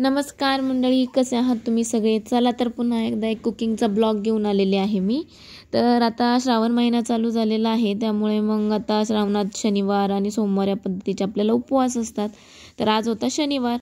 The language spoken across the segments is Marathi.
नमस्कार मंडळी, कसे आहात तुम्ही सगळे? चला तर पुन्हा एकदा एक कुकिंगचा ब्लॉग घेऊन आलेले आहे मी. तर आता श्रावण महिना चालू झालेला आहे, त्यामुळे मग आता श्रावणात शनिवार आणि सोमवार या पद्धतीचे आपल्याला उपवास असतात. तर आज होता शनिवार.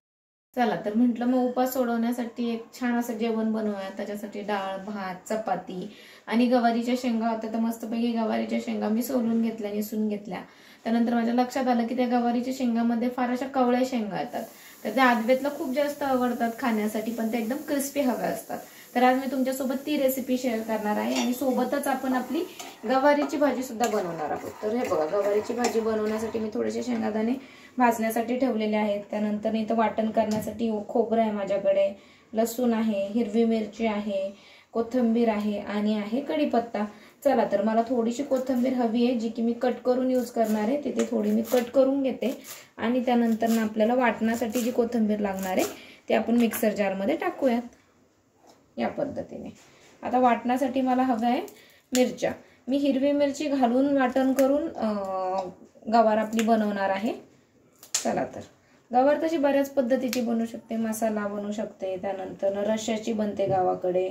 चला तर म्हटलं मग उपवास सोडवण्यासाठी एक छान असं जेवण बनवूया. त्याच्यासाठी डाळ, भात, चपाती आणि गवारीच्या शेंगा होत्या. तर मस्तपैकी गवारीच्या शेंगा मी सोलून घेतल्या, निसून घेतल्या. त्यानंतर माझ्या लक्षात आलं की त्या गवारीच्या शेंगामध्ये फार अशा कवळ्या शेंगा येतात. तर त्या आदवेतला खूप जास्त आवडतात खाण्यासाठी, पण त्या एकदम क्रिस्पी हव्या असतात. तर आज मी तुमच्यासोबत ती रेसिपी शेअर करणार आहे आणि सोबतच आपण आपली गवारीची भाजी सुद्धा बनवणार आहोत. तर हे बघा, गवारीची भाजी बनवण्यासाठी मी थोडेसे शेंगादाणे भाजण्यासाठी ठेवलेले आहेत. त्यानंतर इथं वाटण करण्यासाठी खोबरं आहे माझ्याकडे, लसूण आहे, हिरवी मिरची आहे, कोथिंबीर आहे आणि आहे कढीपत्ता. चला तर मला थोडीशी कोथिंबीर हवी आहे, जी की मी कट करून यूज करणार आहे. तिथे थोडी मी कट करून घेते आणि त्यानंतर ना आपल्याला वाटण्यासाठी जी कोथिंबीर लागणार आहे ते आपण मिक्सर जारमध्ये टाकूयात या पद्धतीने. आता वाटण्यासाठी मला हवं आहे मिरच्या. मी हिरवी मिरची घालून वाटण करून गवार आपली बनवणार आहे. चला तर गवार तशी बऱ्याच पद्धतीची बनवू शकते, मसाला बनवू शकते, त्यानंतर रश्श्याची बनते गावाकडे,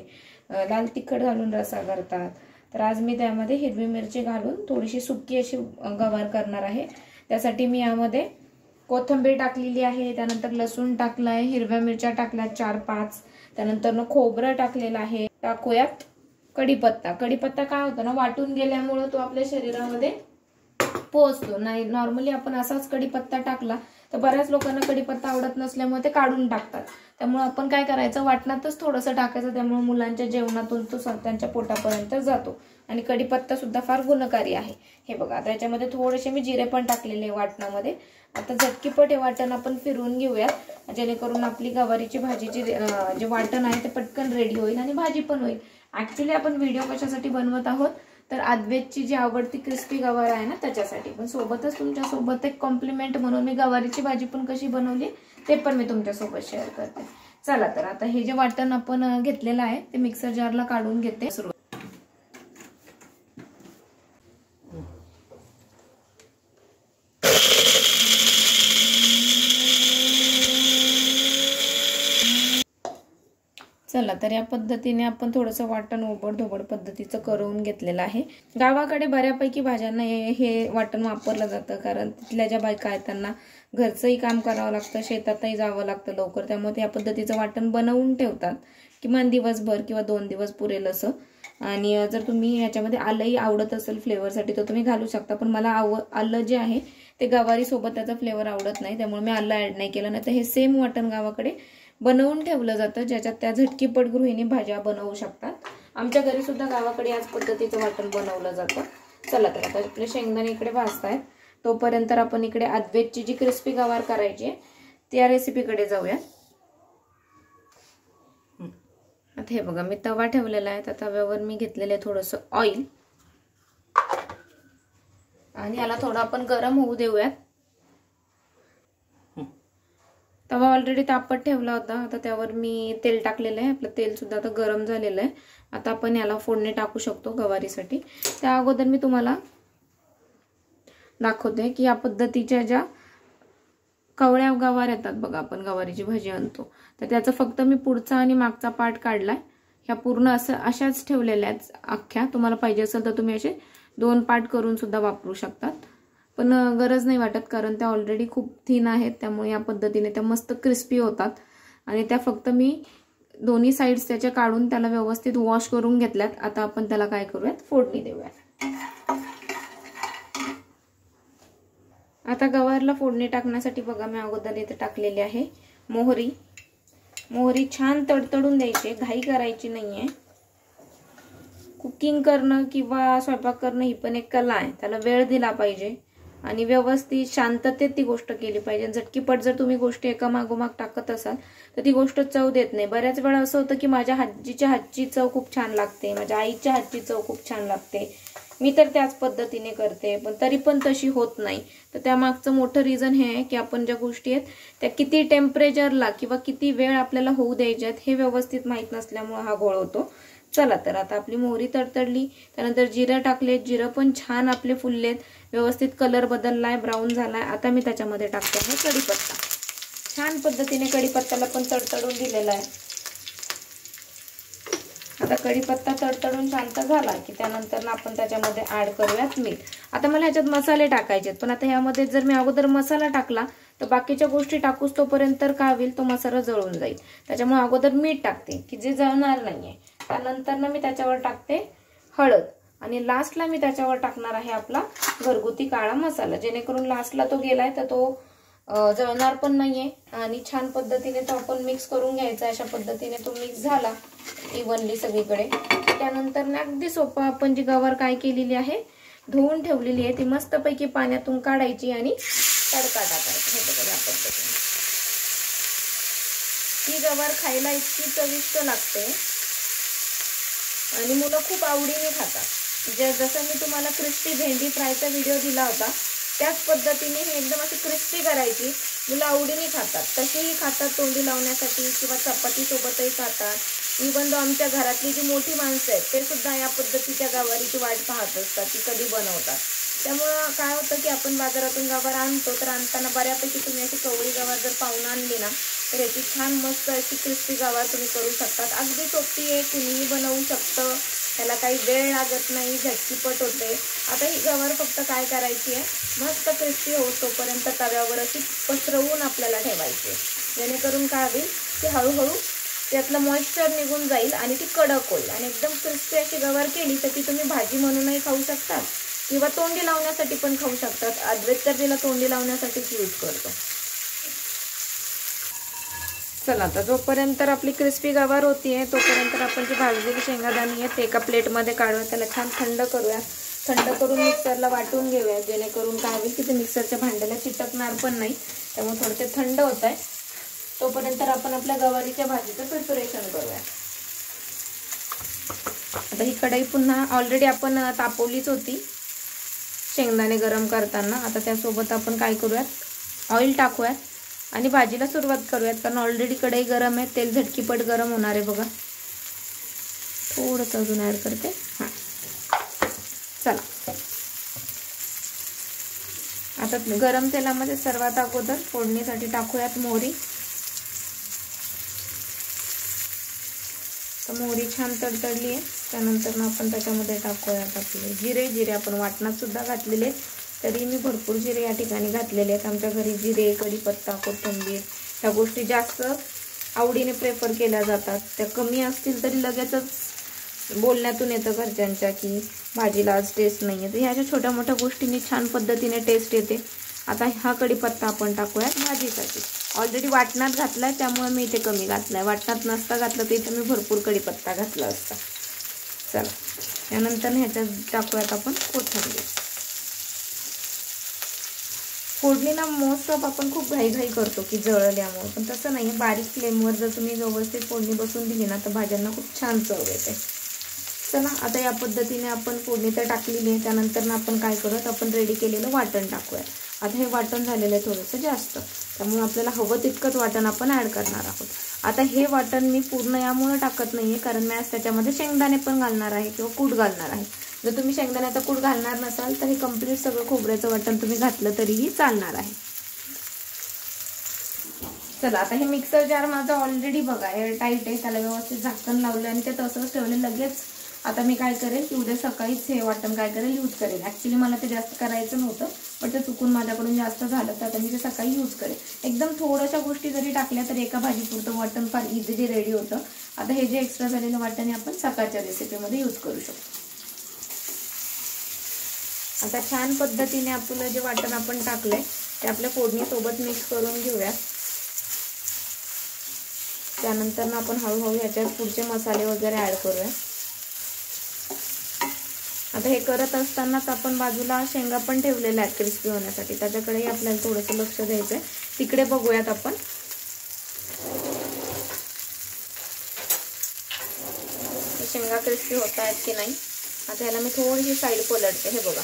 लाल तिखट घालून रसा करतात. तर आज मी त्यामध्ये हिरवी मिरची घालून थोडीशी सुकी अशी गवार करणार आहे. त्यासाठी मी यामध्ये कोथिंबीर टाकलेली आहे, त्यानंतर लसूण टाकला आहे, हिरव्या मिरच्या टाकल्या 4-5, त्यानंतर खोबरं टाकलेलं आहे. टाकूयात कढीपत्ता. कढीपत्ता काय होतं ना, वाटून गेल्यामुळे तो आपल्या शरीरामध्ये पोहोचतो नाही. नॉर्मली आपण असाच कढीपत्ता टाकला तर बऱ्याच लोकांना कढीपत्ता आवडत नसल्यामुळे ते काढून टाकतात. त्यामुळे आपण काय करायचं, वाटणातच थोडंसं टाकायचं. त्यामुळे मुलांच्या जेवणातून तो त्यांच्या पोटापर्यंत जातो आणि कढीपत्ता सुद्धा फार गुणकारी आहे. हे बघा, त्याच्यामध्ये थोडेसे मी जिरे पण टाकलेले वाटणामध्ये. आता झटकीपट हे वाटण आपण फिरवून घेऊयात, जेणेकरून आपली गवारीची भाजीची जे वाटण आहे ते पटकन रेडी होईल आणि भाजी पण होईल. ऍक्च्युली आपण व्हिडिओ कशासाठी बनवत आहोत तर अद्वैतची जी आवडती क्रिस्पी गवार आहे ना त्याच्यासाठी, पण सोबतच तुमच्या सोबत एक कॉम्प्लिमेंट म्हणून मी गवारीची भाजी पण कशी बनवली ते पण मी तुमच्या सोबत शेअर करते. चला तर आता हे जे वाटण आपण घेतलेलं आहे ते मिक्सर जारला काढून घेते. चला तर या पद्धतीने आपण थोडंसं वाटण ओबड-धोबड पद्धतीचं करून घेतलेलं आहे. गावाकडे बऱ्यापैकी भाज्यांना हे वाटण वापरलं जातं, कारण तिथल्या ज्या बायका आहेत त्यांना घरचंही काम करावं लागतं, शेतातही जावं लागतं लवकर. त्यामुळे ते या पद्धतीचं वाटण बनवून ठेवतात, किमान दिवसभर किंवा 2 दिवस पुरेल असं. आणि जर तुम्ही याच्यामध्ये आलंही आवडत असेल फ्लेवरसाठी तर तुम्ही घालू शकता, पण मला आलं जे आहे ते गवारी सोबत त्याचा फ्लेवर आवडत नाही, त्यामुळे मी आलं ऍड नाही केलं. नाही तर हे सेम वाटण गावाकडे बनवून ठेवलं जातं, ज्याच्यात त्या झटकीपट गृहिणी भाज्या बनवू शकतात. आमच्या घरी सुद्धा गावाकडे याच पद्धतीचं वाटण बनवलं जातं. चला तर आता आपले शेंगदाणे इकडे भाजतायत, तोपर्यंत आपण इकडे अद्वैतची जी क्रिस्पी गवार करायची आहे त्या रेसिपीकडे जाऊया. आता हे बघा, मी तवा ठेवलेला आहे. त्या तव्यावर मी घेतलेले थोडंसं ऑइल आणि याला थोडं आपण गरम होऊ देऊयात. तवा ऑलरेडी तापत ठेवला होता. आता त्यावर मी तेल टाकलेलं आहे. आपलं तेल सुद्धा आता गरम झालेलं आहे. आता आपण याला फोडणी टाकू शकतो गवारीसाठी. त्या अगोदर मी तुम्हाला दाखवते की या पद्धतीच्या ज्या कवळ्या गवार येतात बघा, आपण गवारीची भाजी आणतो, तर त्याचं फक्त मी पुढचा आणि मागचा पार्ट काढलाय. ह्या पूर्ण अशाच ठेवलेल्या आहेत अख्ख्या. तुम्हाला पाहिजे असेल तर तुम्ही असे 2 पार्ट करून सुद्धा वापरू शकतात, पण गरज नाही वाटत, कारण त्या ऑलरेडी खूप थिन आहेत. त्यामुळे या पद्धतीने त्या मस्त क्रिस्पी होतात. आणि त्या फक्त मी दोन्ही साइड्स त्याच्या काढून त्याला व्यवस्थित वॉश करून घेतल्यात. आता आपण त्याला काय करूयात, फोडणी देऊयात. आता गवारला फोडणी टाकण्यासाठी बघा, मी अगोदर इथे टाकलेली आहे मोहरी. मोहरी छान तडतडून द्यायची, घाई करायची नाहीये. कुकिंग करणं किंवा स्वयंपाक करणं ही पण एक कला आहे, त्याला वेळ दिला पाहिजे आणि व्यवस्थित शांततेत ती गोष्ट केली पाहिजे. झटकीपट जर तुम्ही गोष्टी एका मागोमाग टाकत असाल तर ती गोष्ट चव देत नाही. बऱ्याच वेळा असं होतं की माझ्या आजीच्या हातची चव खूप छान लागते, माझ्या आईच्या हातची चव खूप छान लागते, मी तर त्याच पद्धतीने करते, पण तरी पण तशी होत नाही. तर त्यामागचं मोठं रिझन हे आहे की आपण ज्या गोष्टी आहेत त्या किती टेम्परेचरला किंवा किती वेळ आपल्याला होऊ द्यायच्यात हे व्यवस्थित माहीत नसल्यामुळे हा घोळ होतो. चला तर आता आपली मोहरी तडतडली, त्यानंतर जिरं टाकले, जिरं पण छान आपले फुललेत, व्यवस्थित कलर बदललाय, ब्राऊन झालाय. आता मी त्याच्यामध्ये टाकते आहे कढीपत्ता. छान पद्धतीने कढीपत्त्याला पण तडतडून दिलेला आहे. आता कढीपत्ता तडतडून शांत झाला की त्यानंतर आपण त्याच्यामध्ये ऍड करूयात मीठ. आता मला ह्याच्यात मसाले टाकायचे पण आता ह्यामध्ये जर मी अगोदर मसाला टाकला तर बाकीच्या गोष्टी टाकूस तोपर्यंत काय होईल, तो मसाला जळून जाईल. त्याच्यामुळे अगोदर मीठ टाकते की जे जळणार नाहीये. त्यानंतर मी त्याच्यावर टाकते हळद आणि लास्टला मी त्याच्यावर टाकणार आहे आपला घरगुती काळा मसाला, जेणेकरून लास्टला तो गेलाय तर तो जळणार पण नाहीये. आणि छान पद्धतीने तो आपण मिक्स करून घ्यायचा. अशा पद्धतीने तो मिक्स झाला इव्हनली सगळीकडे. त्यानंतर अगदी सोपं आपण जी गवार काय केलेली आहे, धुवून ठेवलेली आहे, ती मस्तपैकी पाण्यातून काढायची आणि तडका टाकायचा. हे बघा या पद्धतीने. ही गवार खायला इतकी चविष्ट लागते आणि मुलं खूप आवडीने खातात. जसं मी तुम्हाला क्रिस्पी भेंडी फ्रायचा व्हिडिओ दिला होता त्याच पद्धतीने ही एकदम अशी क्रिस्पी करायची. मुलं आवडीने खातात, तशीही खातात तोंडी लावण्यासाठी किंवा चपाती सोबतही खातात. इव्हन दो आमच्या घरातली जी मोठी माणसं आहेत ते सुद्धा या पद्धतीच्या गवारीची वाट पाहत असतात की कधी बनवतात. त्यामुळं काय होतं की आपण बाजारातून गवार आणतो तर आणताना बऱ्यापैकी तुम्ही अशी कवळी गवार जर पाहून आणली ना तर याची छान मस्त अशी क्रिस्पी गवार तुम्ही करू शकतात. अगदी सोपी आहे, कुणीही बनवू शकतं. त्याला काही वेळ लागत नाही, झटकीपट होते. आता ही गवार फक्त काय करायची आहे, मस्त क्रिस्पी होत तोपर्यंत तव्यावर अशी पसरवून आपल्याला ठेवायची, जेणेकरून काय होईल की हळूहळू त्यातलं मॉइश्चर निघून जाईल आणि ती कडक होईल. आणि एकदम क्रिस्पी अशी गवार केली तर ती तुम्ही भाजी म्हणूनही खाऊ शकता किंवा तोंडी लावण्यासाठी पण खाऊ शकतात. अद्वैत तर तिला तोंडी लावण्यासाठीच यूज करतो. चला आता जोपर्यंत आपली क्रिस्पी गवार होतीये तोपर्यंत आपण जी भाजलेली शेंगादाणी आहे ते एका प्लेटमध्ये काढूया. त्याला छान थंड करूया. थंड करून मिक्सरला वाटून घेऊया, जेणेकरून काय होईल की ते मिक्सरच्या भांड्याला चिटकणार पण नाही. त्यामुळे थोडं ते थंड होत आहे. तोपर्यंत आपण आपल्या गवारीच्या भाजीचं प्रिपरेशन करूया. आता ही कढई पुन्हा ऑलरेडी आपण तापवलीच होती शेंगदाणे गरम करताना. आता त्यासोबत आपण काय करूयात, ऑइल टाकूयात आणि भाजीला सुरुवात करूयात, कारण ऑलरेडी कढई गरम आहे. तेल झटकीपट गरम होणार आहे बघा. थोडंसं अजून ॲड करते. हां चला, आता गरम तेलामध्ये सर्वात अगोदर फोडणीसाठी टाकूयात मोहरी. तर मोहरी छान तडतडली आहे. त्यानंतर आपण त्याच्यामध्ये टाकूयात आपले जिरे आपण वाटणात सुद्धा घातलेले, तरी मी भरपूर जिरे या ठिकाणी घातलेले आहेत. आमच्या घरी जिरे, कढीपत्ता, कोथिंबीर ह्या गोष्टी जास्त आवडीने प्रेफर केल्या जातात. त्या कमी असतील तरी लगेचच बोलण्यातून येतं घरच्यांच्या की भाजीला आज टेस्ट नाही आहे. तर ह्या अशा छोट्या मोठ्या गोष्टींनी छान पद्धतीने टेस्ट येते. आता हा कढीपत्ता आपण टाकूयात भाजीसाठी. ऑलरेडी वाटणात घातलाय त्यामुळे मी इथे कमी घातलाय. वाटणात नसता घातला तर इथे मी भरपूर कढीपत्ता घातला असता. चला, त्यानंतर ह्याच्यात टाकूयात आपण कोथिंबीर. फोडणीला मोस्ट ऑफ आपण खूप घाई करतो की जळल्यामुळे, पण तसं नाही. बारीक फ्लेमवर जर तुम्ही व्यवस्थित फोडणी बसून दिली ना तर भाज्यांना खूप छान चव येते. चला, आता या पद्धतीने आपण फोडणी तर टाकलेली आहे. त्यानंतर आपण काय करूयात, आपण रेडी केलेलं वाटण टाकूयात. आता हे वाटण झालेलं आहे थोडंसं जास्त, त्यामुळे आपल्याला हवं तितकंच वाटण आपण ॲड करणार आहोत. आता हे वाटण मी पूर्ण यामुळे टाकत नाहीये कारण मी आज त्याच्यामध्ये शेंगदाणे पण घालणार आहे किंवा कूट घालणार आहे. जर तुम्ही शेंगदाण्याचा कूट घालणार नसाल तर हे कम्प्लीट सगळं खोबऱ्याचं वाटण तुम्ही घातलं तरीही चालणार आहे. चला, आता हे मिक्सर जार माझा ऑलरेडी बघा एअर टाईट आहे. त्याला व्यवस्थित झाकण लावलं आणि ते तसंच ठेवले. लगेच आता मी काय करेल की उद्या सकाळीच हे वाटण काय करेल यूज करेल. ॲक्च्युली मला ते जास्त करायचं नव्हतं, पण ते चुकून माझ्याकडून जास्त झालं तर आता मी ते सकाळी यूज करेल. एकदम थोड्याशा गोष्टी जरी टाकल्या तर एका भाजीपुरतं वाटण फार इझिली रेडी होतं. आता हे जे एक्स्ट्रा झालेलं वाटण आपण सकाळच्या रेसिपीमध्ये यूज करू शकतो. आता छान पद्धतीने आपलं जे वाटण आपण टाकलंय ते आपल्या फोडणीसोबत मिक्स करून घेऊया. त्यानंतर आपण हळूहळू ह्याच्यात पुढचे मसाले वगैरे ॲड करूया. आता हे करत असतानाच आपण बाजूला शेंगा पण ठेवलेल्या आहेत क्रिस्पी होण्यासाठी, त्याच्याकडेही आपल्याला थोडंसं लक्ष द्यायचंय. तिकडे बघूयात आपण. शेंगा क्रिस्पी होत आहेत की नाही. आता ह्याला मी थोडीशी साईड पलटते. हे बघा,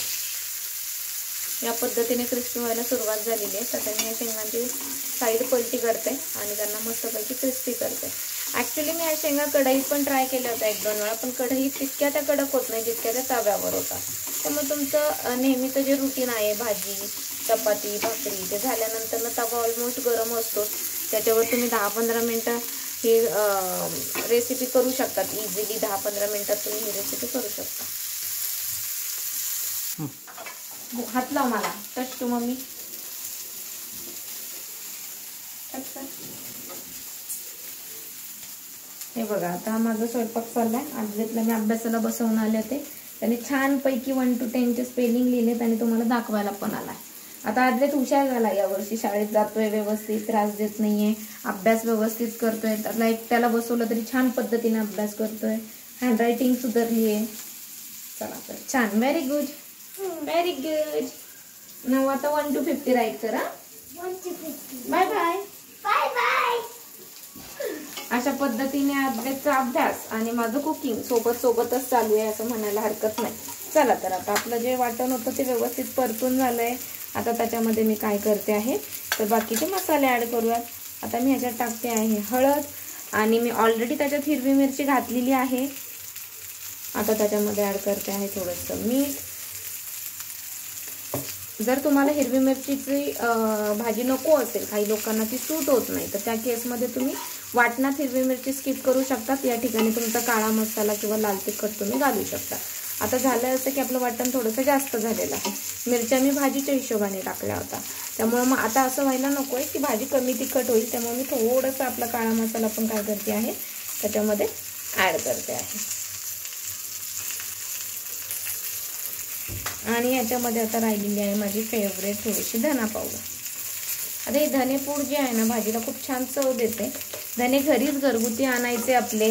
या पद्धतीने क्रिस्पी व्हायला सुरुवात झालेली आहे. तर मी या शेंगांची साईड पलटी करते आणि त्यांना मस्तपैकी क्रिस्पी करते. ॲक्च्युली मी या शेंगा कढईत पण ट्राय केल्या होत्या 1-2 वेळा, पण कढईत तितक्या त्या कडक होत नाही जितक्या त्या तव्यावर होतात. त्यामुळे तुमचं नेहमीचं जे रुटीन आहे भाजी, चपाती, भाकरी ते झाल्यानंतर तवा ऑलमोस्ट गरम असतो, त्याच्यावर तुम्ही 10-15 मिनटं ही रेसिपी करू शकतात. इझिली 10-15 मिनटात तुम्ही ही रेसिपी करू शकता. हात लाव मला, टच टू मम्मी. हे बघा, आता माझा स्वयंपाक चाललाय. आजला मी अभ्यासाला बसवून आले होते. त्याने छानपैकी 1 to 10चे स्पेलिंग लिहिलेत आणि तुम्हाला दाखवायला पण आलाय. आता आदलेत हुशार झाला यावर्षी, शाळेत जातोय व्यवस्थित, त्रास देत नाहीये, अभ्यास व्यवस्थित करतोय. त्याला एकट्याला बसवलं तरी छान पद्धतीने अभ्यास करतोय. हँडरायटिंग सुधारली आहे. चला तर छान, व्हेरी गुड व्हेरी गुड. नाव आता 1 to 50 राईट करा. 1 to 50. Bye bye bye bye. अशा पद्धतीने आजचा अभ्यास आणि माझं कुकिंग सोबतच चालू आहे असं म्हणायला हरकत नाही. चला तर आता आपलं जे वाटण होतं ते व्यवस्थित परतून झालंय. आता त्याच्यामध्ये मी काय करते आहे तर बाकीचे मसाले ऍड करूयात. आता मी ह्याच्यात टाकते आहे हळद आणि मी ऑलरेडी त्याच्यात हिरवी मिरची घातलेली आहे. आता त्याच्यामध्ये ऍड करते आहे थोडंसं मीठ. जर तुम्हाला हिरवी मिरचीची भाजी नको असेल, काही लोकांना ती सूट होत नाही, तर त्या केसमध्ये तुम्ही वाटणात हिरवी मिरची स्किप करू शकतात. या ठिकाणी तुमचा काळा मसाला किंवा लाल तिखट तुम्ही घालू शकता. आता झालं असं की आपलं वाटण थोडंसं जास्त झालेलं आहे. मिरच्या मी भाजीच्या हिशोबाने टाकल्या होता, त्यामुळे मग आता असं व्हायला नको आहे की भाजी कमी तिखट होईल. त्यामुळे मी थोडंसं आपला काळा मसाला पण काय करते आहे त्याच्यामध्ये ॲड करते आहे. आणि याच्यामध्ये आता राहिलेली आहे माझी फेवरेट थोडीशी धना पावडर. आता हे धनेपूड जे आहे ना भाजीला खूप छान चव देते. धने घरीच घरगुती आणायचे आपले,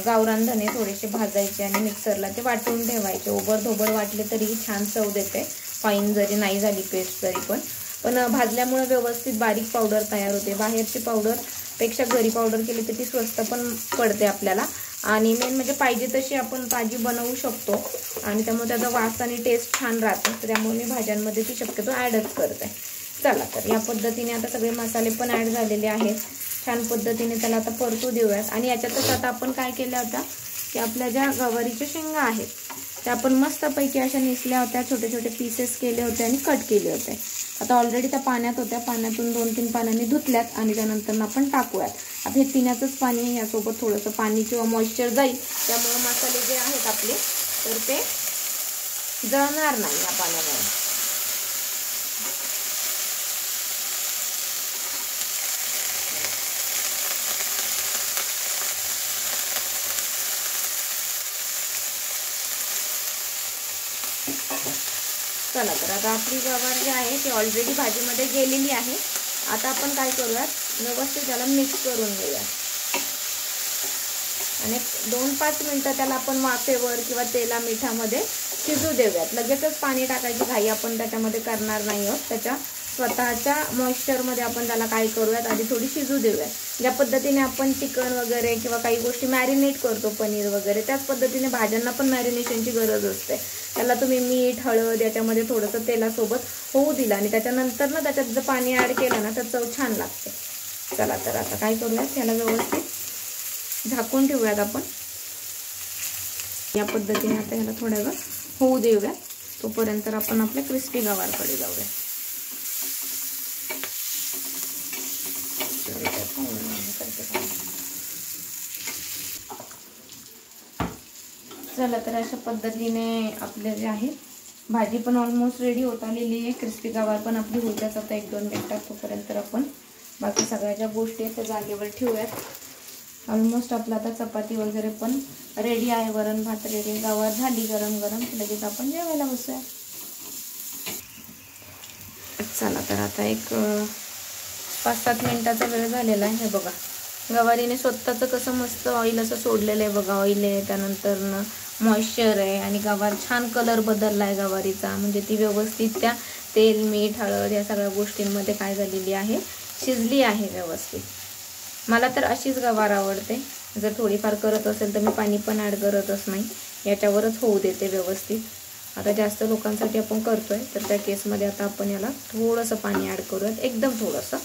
गावरान धने थोडेसे भाजायचे आणि मिक्सरला ते वाटून ठेवायचे. ओबडधोबड वाटले तरीही छान चव देते. फाईन जरी नाही झाली पेस्ट तरी पण भाजल्यामुळे व्यवस्थित बारीक पावडर तयार होते. बाहेरची पावडर पेक्षा घरी पावडर केली तर ती स्वस्त पण पडते आपल्याला. आणि मेन म्हणजे पाहिजे तशी आपण भाजी बनवू शकतो आणि त्यामुळे त्याचा वास आणि टेस्ट छान राहतो. त्यामुळे मी भाज्यांमध्ये ती शक्यतो ॲडच करते. चला तर या पद्धतीने आता सगळे मसाले पण ॲड झालेले आहेत. छान पद्धतीने त्याला आता परतू देऊयात. आणि याच्यातच आता आपण काय केलं होतं की आपल्या ज्या गवारीच्या शेंगा आहेत त्या आपण मस्तपैकी अशा नेसल्या होत्या, छोटे छोटे पीसेस केले होते आणि कट केले होते. आता ऑलरेडी त्या पाण्यात होत्या, पाण्यातून 2-3 पाण्याने धुतल्यात आणि त्यानंतर आपण टाकूयात. आता हे पिण्याचंच पाणी आहे, यासोबत थोडंसं पाणी किंवा मॉइश्चर जाईल, त्यामुळे मसाले जे आहेत आपले तर ते जळणार नाही या पाण्यामुळे. चला तर आता आपली गवार जी आहे ती ऑलरेडी भाजीमध्ये गेलेली आहे. आता आपण काय करूयात, व्यवस्थित त्याला मिक्स करून घेऊया आणि 2-5 मिनिटं त्याला आपण वाफेवर किंवा तेला मिठामध्ये शिजू देऊयात. लगेचच पाणी टाकायची घाई आपण त्याच्यामध्ये करणार नाही आहोत. त्याच्या स्वतःच्या मॉइश्चरमध्ये आपण त्याला काय करूयात, आधी थोडी शिजू देऊयात. ज्या पद्धतीने आपण चिकन वगैरे किंवा काही गोष्टी मॅरिनेट करतो, पनीर वगैरे, त्याच पद्धतीने भाज्यांना पण मॅरिनेशनची गरज असते. त्याला तुम्ही मीठ हळद याच्यामध्ये थोडंसं तेलासोबत होऊ दिलं आणि त्याच्यानंतर ना त्याच्यात जर पाणी ॲड केलं ना तर चव छान लागते. चला तर आता काय करूयात, याला व्यवस्थित झाकून ठेवूयात आपण. या पद्धतीने आता याला थोड्या वेळ होऊ देऊयात. तोपर्यंत आपण आपल्या क्रिस्पी गवारकडे जाऊया. चला तर अशा पद्धतीने आपले जे आहे भाजी पण ऑलमोस्ट रेडी होत आलेली आहे. क्रिस्पी गवार पण आपली होत्याच आता 1-2 मिनिटात. तोपर्यंत आपण बाकी सगळ्या ज्या गोष्टी आहेत त्या जागेवर ठेवूयात. ऑलमोस्ट आपला आता चपाती वगैरे पण रेडी आहे, वरण भात रेडी, गवार झाली गरम गरम, लगेच आपण जेवायला बसूया. चला तर आता एक 5-7 मिनिटाचा वेळ झालेला आहे. हे बघा गवारीने स्वतःचं कसं मस्त ऑइल असं सोडलेलं आहे बघा. ऑइल आहे, त्यानंतर मॉइश्चर आहे आणि गवार छान कलर बदलला आहे गवारीचा. म्हणजे ती व्यवस्थित त्या तेल मीठ हळद या सगळ्या गोष्टींमध्ये काय झालेली आहे, शिजली आहे व्यवस्थित. मला तर अशीच गवार आवडते. जर थोडीफार करत असेल तर मी पाणी पण ॲड करतच नाही, याच्यावरच होऊ देते व्यवस्थित. आता जास्त लोकांसाठी आपण करतोय तर त्या केसमध्ये आता आपण याला थोडंसं पाणी ॲड करूयात, एकदम थोडंसं,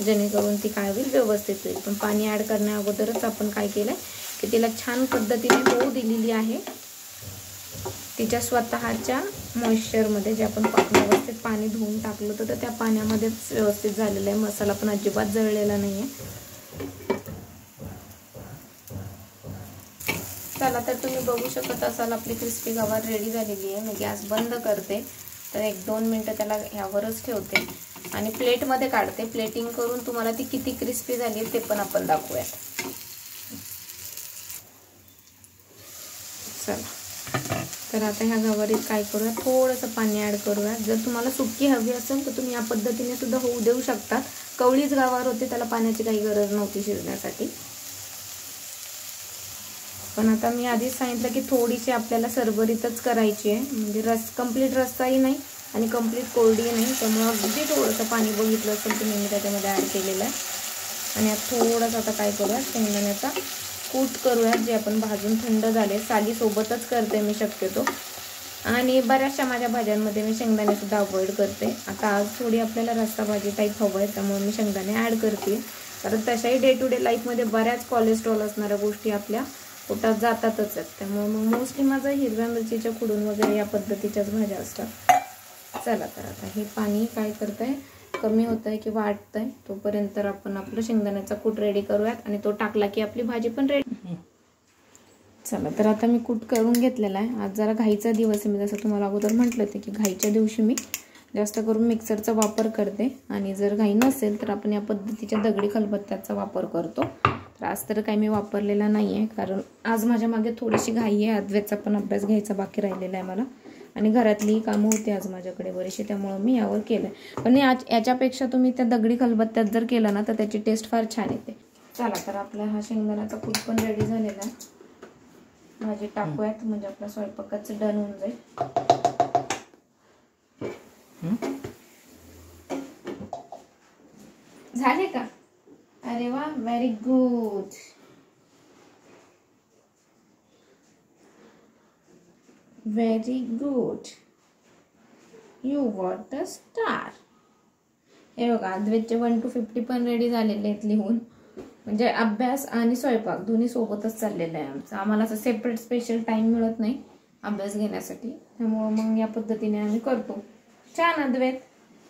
जेणेकरून ती काय होईल व्यवस्थित होईल. पण पाणी ॲड करण्या अगोदरच आपण काय केलं की तिला छान पद्धतीने होऊ दिलेली आहे. तिच्या स्वतःच्या मॉइश्चरमध्ये जे आपण व्यवस्थित पाणी धुवून टाकलं होतं तर त्या पाण्यामध्येच व्यवस्थित झालेलं आहे. मसाला पण अजिबात जळलेला नाही आहे. चला तर तुम्ही बघू शकत असाल आपली क्रिस्पी गवार रेडी झालेली आहे. मी गॅस बंद करते. तर 1-2 मिनटं त्याला ह्यावरच ठेवते आणि प्लेटमध्ये काढते. प्लेटिंग करून तुम्हाला ती किती क्रिस्पी झाली ते पण आपण दाखवूया. चला तर आता ह्या गवारीत काय करूया, थोडंसं पाणी ॲड करूया. जर तुम्हाला सुकी हवी असेल तर तुम्ही या पद्धतीने सुद्धा होऊ देऊ शकतात. कवळीच गवार होते, त्याला पाण्याची काही गरज नव्हती शिजण्यासाठी. पण आता मी आधीच सांगितलं की थोडीशी आपल्याला सरबरीतच करायची आहे. म्हणजे कंप्लीट रस्साही नाही आणि कंप्लीट कोरडी नाही. त्यामुळे अगदी थोडंसं पाणी बघितलं असेल तुम्ही मी त्याच्यामध्ये ॲड केलेलं आहे. आणि यात थोडंसं आता काय करूया, शेंगदाण्याचा कूट करूया जे आपण भाजून थंड झाले. सालीसोबतच करते मी शक्यतो. आणि बऱ्याचशा माझ्या भाज्यांमध्ये मी शेंगदाणेसुद्धा अवॉइड करते. आता आज थोडी आपल्याला रस्सा भाजी टाईप हवं आहे त्यामुळे मी शेंगदाणे ॲड करते. कारण तशाही डे टू डे लाईफमध्ये बऱ्याच कोलेस्ट्रॉल असणाऱ्या गोष्टी आपल्या पोटात जातातच आहेत. त्यामुळे मग मोस्टली माझं हिरव्या मिरचीच्या खुडून वगैरे या पद्धतीच्याच भाज्या असतात. चला तर आता हे पाणी काय करतंय, कमी होत आहे की वाढतंय, तोपर्यंत आपण आपलं शेंगदाण्याचा कूट रेडी करूयात आणि तो टाकला की आपली भाजी पण रेडी. चला तर आता मी कूट करून घेतलेला आहे. आज जरा घाईचा दिवस आहे. मी जसं तुम्हाला अगोदर म्हटलं होतं की घाईच्या दिवशी मी जास्त करून मिक्सरचा वापर करते आणि जर घाई नसेल तर आपण या पद्धतीच्या दगडी खलबत्त्याचा वापर करतो. तर आज तर काही मी वापरलेला नाही आहे कारण आज माझ्या मागे थोडीशी घाई आहे. अद्वैतचा पण अभ्यास घ्यायचा बाकी राहिलेला आहे मला आणि घरातलीही कामं होती आज माझ्याकडे बरीचशी, त्यामुळं मी यावर केलं. पण याच्यापेक्षा तुम्ही त्या दगडी खलबत्त्यात जर केलं ना तर त्याची टेस्ट फार छान येते. चला तर आपला हा शेंगदाण्याचा कूट पण रेडी झालेला आहे. भाजी टाकूयात म्हणजे आपला स्वयंपाकाचं डन होऊन जाईल. झाले का? अरे वा, very good. Very good, you got the star. हे बघा अद्वैतचे 1 to 50 पण रेडी झालेले आहेत लिहून. म्हणजे अभ्यास आणि स्वयंपाक दोन्ही सोबतच चाललेलं आहे आमचं. आम्हाला असं सेपरेट स्पेशल टाइम मिळत नाही अभ्यास घेण्यासाठी, त्यामुळं मग या पद्धतीने आम्ही करतो. छान अद्वैत.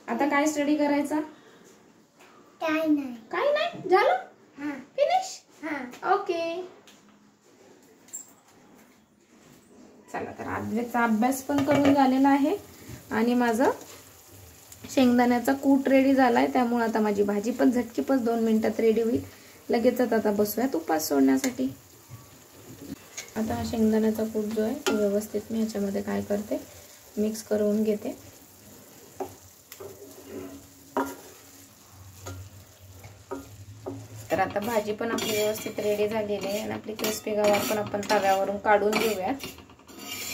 आता काय स्टडी करायचा? काय नाही झालं? फिनिश. ओके. चला तर अद्वैतचा अभ्यास पण करून झालेला आहे आणि माझं शेंगदाण्याचा कूट रेडी झालाय. त्यामुळे आता माझी भाजी पण झटकीपच 2 मिनिटात रेडी होईल. लगेचच आता बसूयात उपास सोडण्यासाठी. आता हा शेंगदाण्याचा कूट जो आहे तो व्यवस्थित मी ह्याच्यामध्ये काय करते, मिक्स करून घेते. तर आता भाजी पण आपली व्यवस्थित रेडी झालेली आहे आणि आपली क्रिस्पी गवार पण आपण तव्यावरून काढून घेऊयात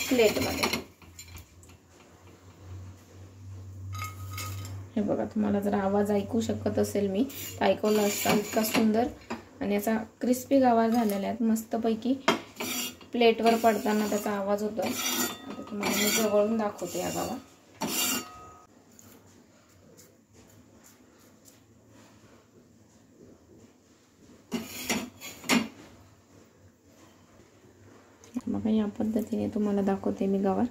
प्लेटमध्ये. हे बघा, तुम्हाला जर आवाज ऐकू शकत असेल मी तर ऐकवलं असता. इतका सुंदर आणि याचा क्रिस्पी गवार झालेला आहे. मस्तपैकी प्लेटवर पडताना त्याचा आवाज होतोय. आता तुम्हाला मी जवळून दाखवते या गवार. बघा या पद्धतीने तुम्हाला दाखवते मी गवार.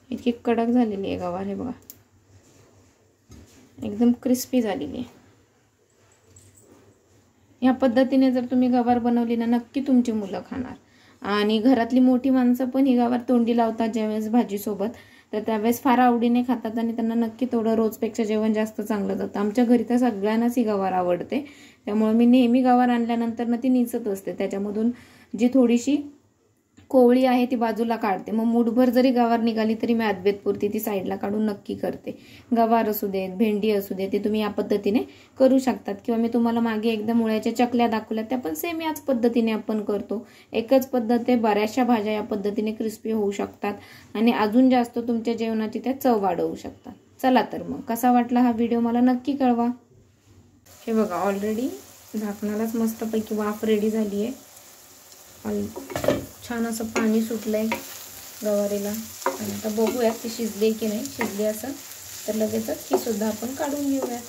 इतकी कडक झालेली आहे गवार. हे बघा एकदम क्रिस्पी झालेली आहे. या पद्धतीने जर तुम्ही गवार बनवली ना नक्की तुमची मुलं खाणार. आणि घरातली मोठी माणसं पण ही गवार तोंडी लावतात ज्यावेळेस भाजीसोबत, तर त्यावेळेस फार आवडीने खातात आणि त्यांना नक्की थोडं रोजपेक्षा जेवण जास्त चांगलं जातं. आमच्या घरी तर सगळ्यांनाच ही गवार आवडते. त्यामुळे मी नेहमी गवार आणल्यानंतर ना ती निचत असते. त्याच्यामधून जी थोडीशी कोवळी आहे ती बाजूला काढते. मग मूठभर जरी गवार निघाली तरी मी अद्वैतपुरती ती साईडला काढून नक्की करते. गवार असू देत, भेंडी असू दे, ते तुम्ही या पद्धतीने करू शकतात. किंवा मी तुम्हाला मागे एकदा मुळ्याच्या चकल्या दाखवल्या, त्या पण सेम याच पद्धतीने आपण करतो. एकच पद्धत आहे. बऱ्याचशा भाज्या या पद्धतीने क्रिस्पी होऊ शकतात आणि अजून जास्त तुमच्या जेवणाची त्या चव वाढवू शकतात. चला तर मग कसा वाटला हा व्हिडिओ मला नक्की कळवा. हे बघा ऑलरेडी झाकणालाच मस्तपैकी वाफ रेडी झाली आहे. छान असं पाणी सुटलंय गवारीला. आणि आता बघूयात ती शिजली की नाही. शिजली असेल तर लगेचच ही सुद्धा आपण काढून घेऊयात.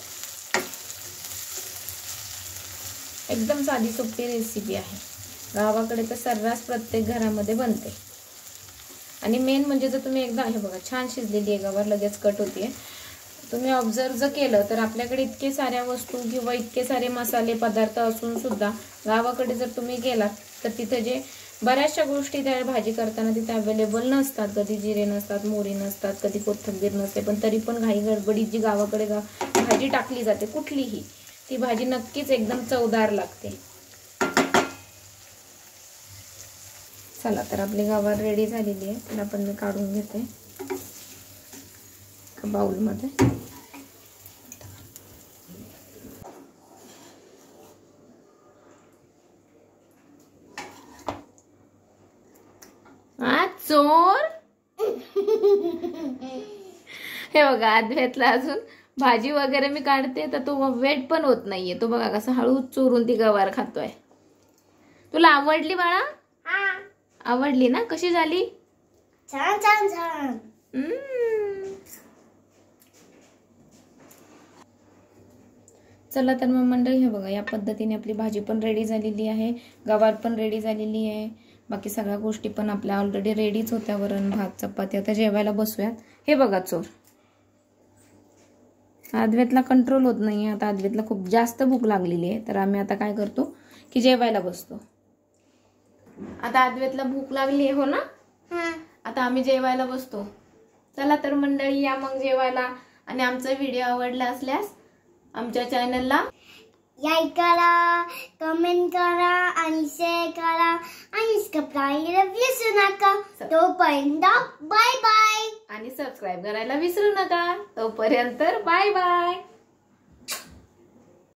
एकदम साधी सोपी रेसिपी आहे. गावाकडे तर सर्रास प्रत्येक घरामध्ये बनते. आणि मेन म्हणजे जर तुम्ही एकदा हे बघा छान शिजलेली आहे गवार, लगेच कट होते. तुम्ही ऑब्झर्व जर केलं तर आपल्याकडे इतके साऱ्या वस्तू किंवा इतके सारे मसाले पदार्थ असून सुद्धा गावाकडे जर तुम्ही गेलात तर तिथे जे बऱ्याचशा गोष्टी त्या भाजी करताना तिथे अवेलेबल नसतात. कधी जिरे नसतात, मोहरी नसतात, कधी कोथिंबीर नसते, पण तरी पण घाई गडबडीत जी गावाकडे भाजी टाकली जाते कुठलीही, ती भाजी नक्कीच एकदम चवदार लागते. चला तर आपली गवार रेडी झालेली आहे. तिला पण मी काढून घेते बाउलमध्ये. चोर हे बघा, अद्वैतला अजून भाजी वगैरे मी काढते तर तो वेट पण होत नाहीये. तो बघा कसं हळूच चोरून ती गवार खातोय. तुला आवडली बाळा? आवडली ना? कशी झाली? छान छान छान. चला तर मग मंडळी, हे बघा या पद्धतीने आपली भाजी पण रेडी झालेली आहे, गवार पण रेडी झालेली आहे, बाकी सगळ्या गोष्टी पण आपल्या ऑलरेडी रेडीच होत्या. वरण भात चपाती. आता जेवायला बसूयात. हे बघा चोर, अद्वैतला कंट्रोल होत नाही. आता अद्वैतला खूप जास्त भूक लागलेली आहे, तर आम्ही आता काय करतो की जेवायला बसतो. आता अद्वैतला भूक लागली आहे हो ना? आता आम्ही जेवायला बसतो. चला तर मंडळी, या मग जेवायला. आणि आमचा व्हिडिओ आवडला असल्यास आमच्या चॅनलला लाईक करा, कमेंट करा आणि शेअर करा आणि सबस्क्राईब विसरू नका. तोपर्यंत बाय बाय. आणि सबस्क्राईब करायला विसरू नका. तोपर्यंत बाय बाय.